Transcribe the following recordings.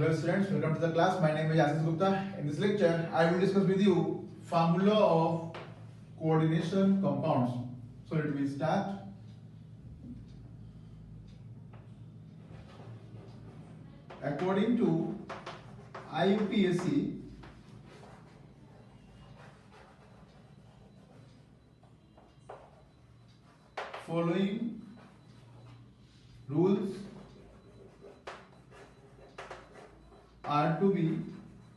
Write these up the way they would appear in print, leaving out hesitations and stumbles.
Hello students, welcome to the class. My name is Ashish Gupta. In this lecture, I will discuss with you formula of coordination compounds. So let me start. According to IUPAC, following rules are to be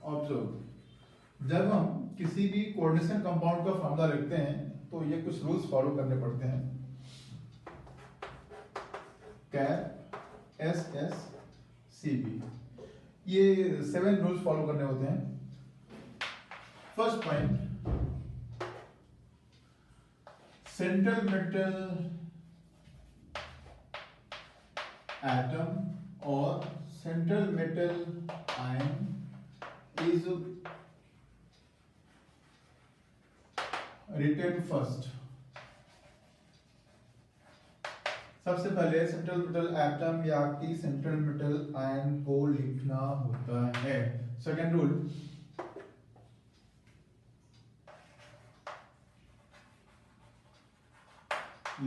observe. जब हम किसी भी coordination compound का formula लिखते हैं तो ये कुछ रूल्स फॉलो करने पड़ते हैं। Cap S S C B, ये 7 रूल्स फॉलो करने होते हैं। First point, central metal atom और central metal ion is written first। सबसे पहले सेंट्रल मेटल एटम या कि सेंट्रल मेटल आयन को लिखना होता है। Second rule,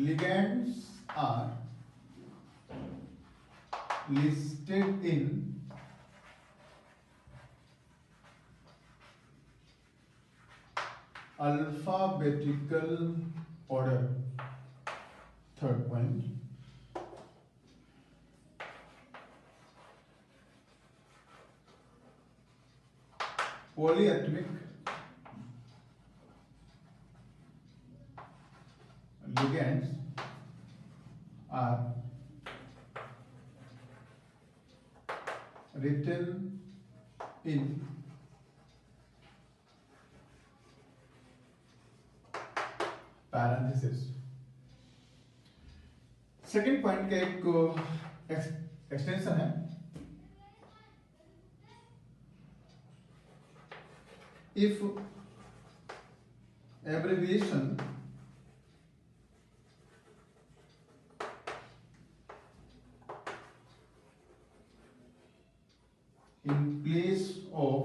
ligands are listed in alphabetical order। Third point, polyatomic ligands are written in parenthesis। Second point का एक एक्सटेंशन है। If abbreviation in place of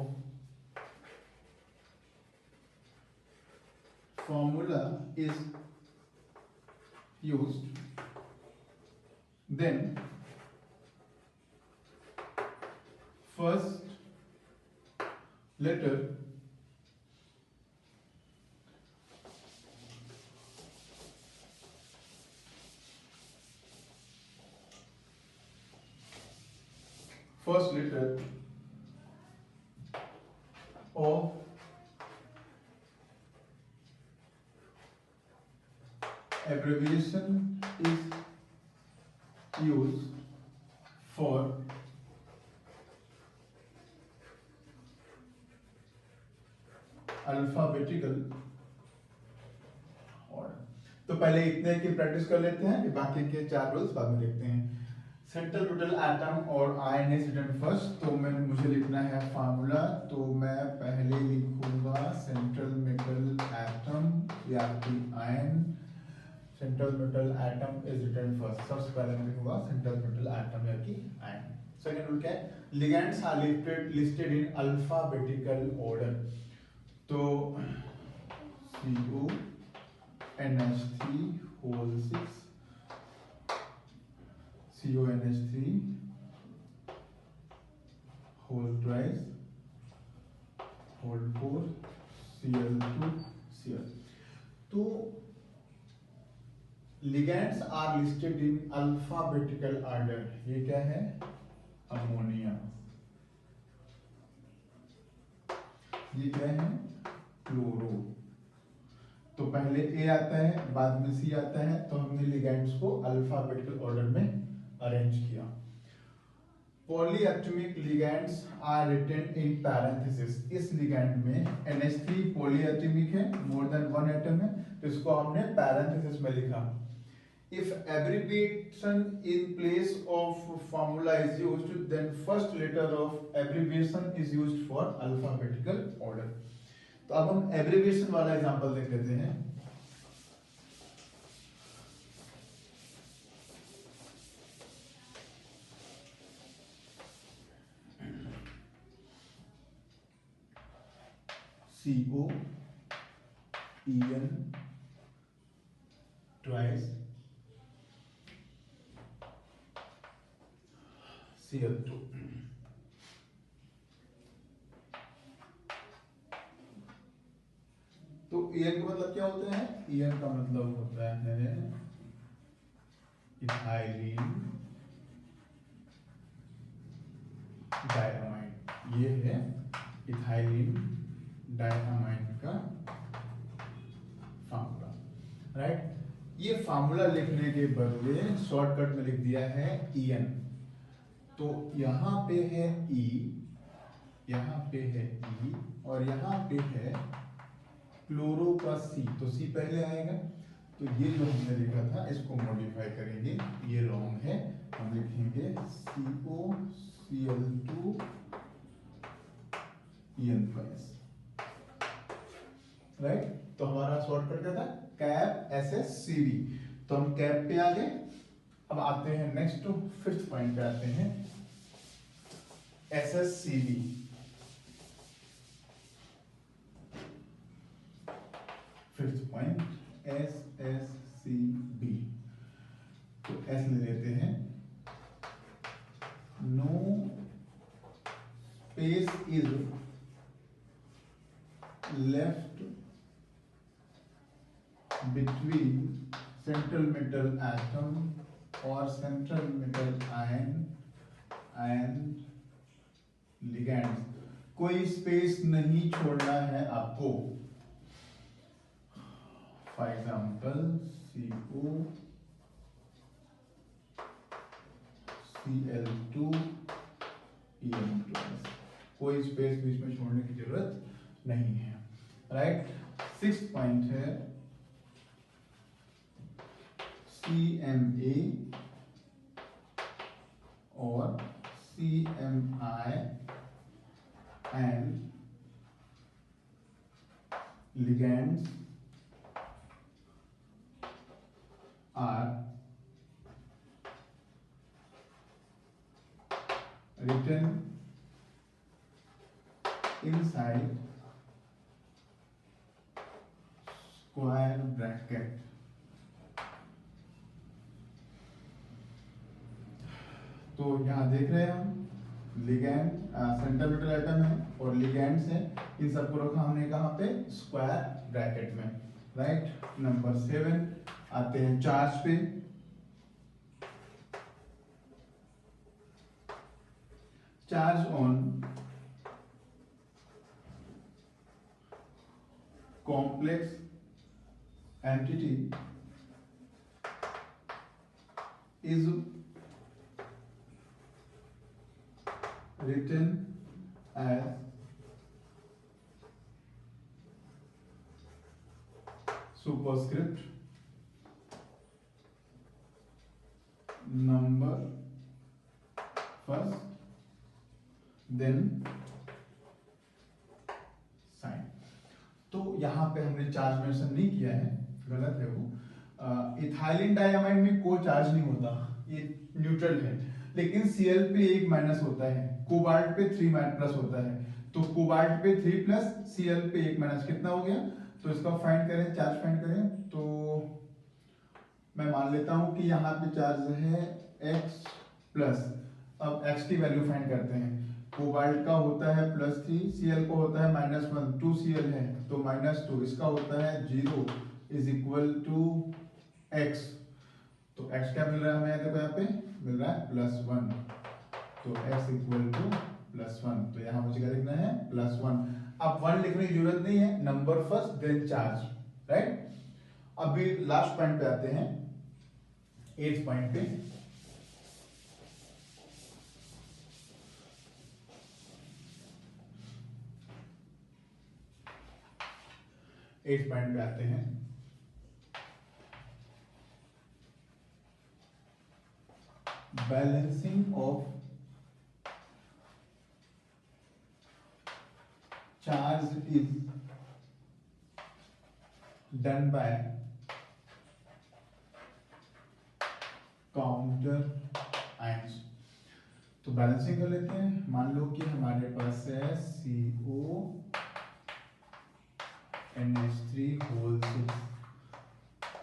formula is used, then first letter of abbreviation is used for alphabetical order। तो पहले इतने की practice कर लेते हैं, बाकी के 4 रूल्स बाद में देखते हैं। सेंट्रल मेटल एटम और आयन इज रिटन फर्स्ट, तो मुझे लिखना है फार्मूला। तो मैं पहले लिखूंगा सेंट्रल मेटल एटम या कि ion. Central metal atom is written first, सबसे पहले मैं लिखूंगा सेंट्रल मेटल एटम या कि आयन। सेकंड रूल क्या है, ligands are listed in alphabetical order. तो CONH3 whole 6, CONH3 whole twice, whole 4, Cl2 Cl। तो ligands are listed in alphabetical order। ये क्या है, अमोनिया। ये क्या है, क्लोरो। तो पहले ए आता है, बाद में सी आता है, तो हमने लिगेंड्स को अल्फाबेटिकल ऑर्डर में अरेंज किया। Polyatomic ligands are written in parenthesis. इस लिगेंड में NH3 पॉलीएटॉमिक है, मोर देन 1 एटम है, तो इसको हमने पैरेंथेसिस में लिखा। If abbreviation in place of formula is used, then first letter of abbreviation is used for alphabetical order। तो अब हम एब्रिविएशन वाला एग्जांपल देख लेते हैं। CO EN twice Cl2। तो EN का मतलब क्या होता है? EN का मतलब होता है इथाइलिन डायमाइन। ये है इथाइलिन डायमाइन का फार्मूला, राइट। ये फार्मूला लिखने के बदले शॉर्टकट में लिख दिया है EN। तो यहाँ पे है E, यहाँ पे है E और यहाँ पे है क्लोरो का C। तो C पहले आएगा। तो ये जो हमने लिखा था इसको मॉडिफाई करेंगे, ये रॉन्ग है। हम लिखेंगे COCl2 EN प्लस, राइट। तो हमारा शॉर्टकट क्या था? Cap SSCD। तो हम कैप पे आ गए। अब आते हैं नेक्स्ट टू फिफ्थ पॉइंट पे आते हैं, SSCD। Fifth point SSCB। तो S ले लेते हैं, no space is left between central metal atom or central metal ion and ligands। कोई स्पेस नहीं छोड़ना है आपको। For example CO Cl2 EN+, कोई स्पेस बीच में छोड़ने की जरूरत नहीं है, राइट। सिक्स्थ पॉइंट है CMA और CMI and ligands are written inside square bracket। तो यहाँ देख रहे हैं हम लिगैंड सेंट्रल मेटल एटम है और लिगैंड्स है, इन सबको रखा हमने कहाँ पे? स्क्वायर ब्रैकेट में, राइट। नंबर 7 आते हैं चार्ज पे। Charge on complex entity is written as superscript number first then sign। तो यहाँ पे हमने चार्ज मेंशन नहीं किया है, गलत है वो। इथाइलिन डायमाइन में कोई चार्ज नहीं होता, ये न्यूट्रल है। लेकिन Cl पे 1 माइनस होता है, कोबाल्ट पे 3 प्लस होता है। तो कोबाल्ट पे 3 प्लस, Cl पे 1 माइनस, कितना हो गया? तो इसका फाइंड करें, चार्ज फाइंड करें। तो मैं मान लेता हूं कि यहाँ पे चार्ज है X प्लस। अब X की वैल्यू फाइंड करते हैं। कोबाल्ट का होता है +3, Cl का होता है -1, 2 Cl है तो -2, इसका होता है 0 इज इक्वल टू X। तो x क्या मिल रहा है हमें? देखो यहाँ पे मिल रहा है +1, तो x इक्वल टू +1। तो यहाँ मुझे क्या लिखना है? +1। अब 1 लिखने की जरूरत नहीं है, number first then charge, right. अभी लास्ट पॉइंट पे आते हैं, 8th पॉइंट पे। आते हैं, balancing of charge is done by counter ions. तो बैलेंसिंग कर लेते हैं। मान लो कि हमारे पास है CO NH3 होल 6,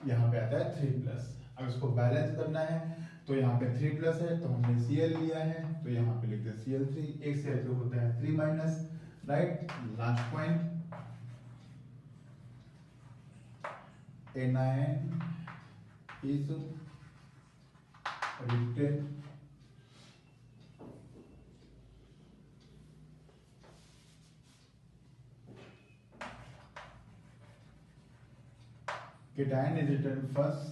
यहाँ पे आता है 3+। अब इसको बैलेंस करना है तो यहाँ पे 3+ है तो हमने Cl लिया है, तो यहाँ पे लिखते हैं Cl3, एक से जो होता है 3-, right. Last point anion is written cation is written first,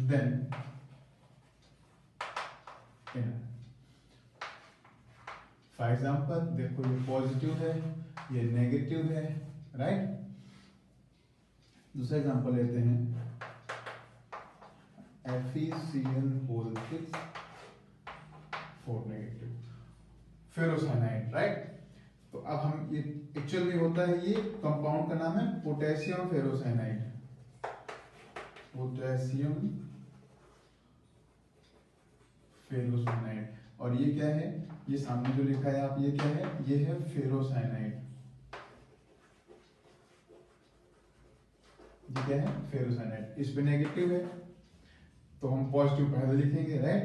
then anion। For example देखो ये पॉजिटिव है, ये नेगेटिव है, राइट। दूसरा एग्जांपल लेते हैं FeCl whole 6 4 negative ferrocyanide, right. तो अब हम ये एक्चुअल में होता है, ये कंपाउंड का नाम है पोटेशियम फेरोसाइनाइड, पोटेशियम फेरोसाइनाइड। और ये क्या है, ये सामने जो लिखा है आप, ये क्या है, ये है फेरोसाइनाइड, ये क्या है, फेरोसाइनाइड। इस पे नेगेटिव है तो हम पॉजिटिव पहले लिखेंगे, राइट।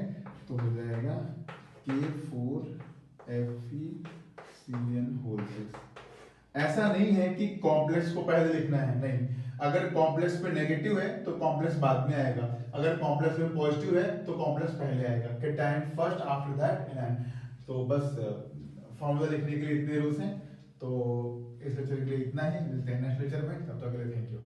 तो हो जाएगा K4FeCl होल 6। ऐसा नहीं है कि कॉम्प्लेक्स को पहले लिखना है, नहीं। अगर कॉम्प्लेक्स पे नेगेटिव है तो कॉम्प्लेक्स बाद में आएगा, अगर कॉम्प्लेक्स पे पॉजिटिव है तो कॉम्प्लेक्स पहले आएगा। Cation first, after that anion. तो बस फॉर्मूला लिखने के लिए इतने रूल्स हैं। तो इस लेक्चर के लिए इतना ही, मिलते हैं नेक्स्ट लेक्चर में, तब तक के लिए थैंक यू।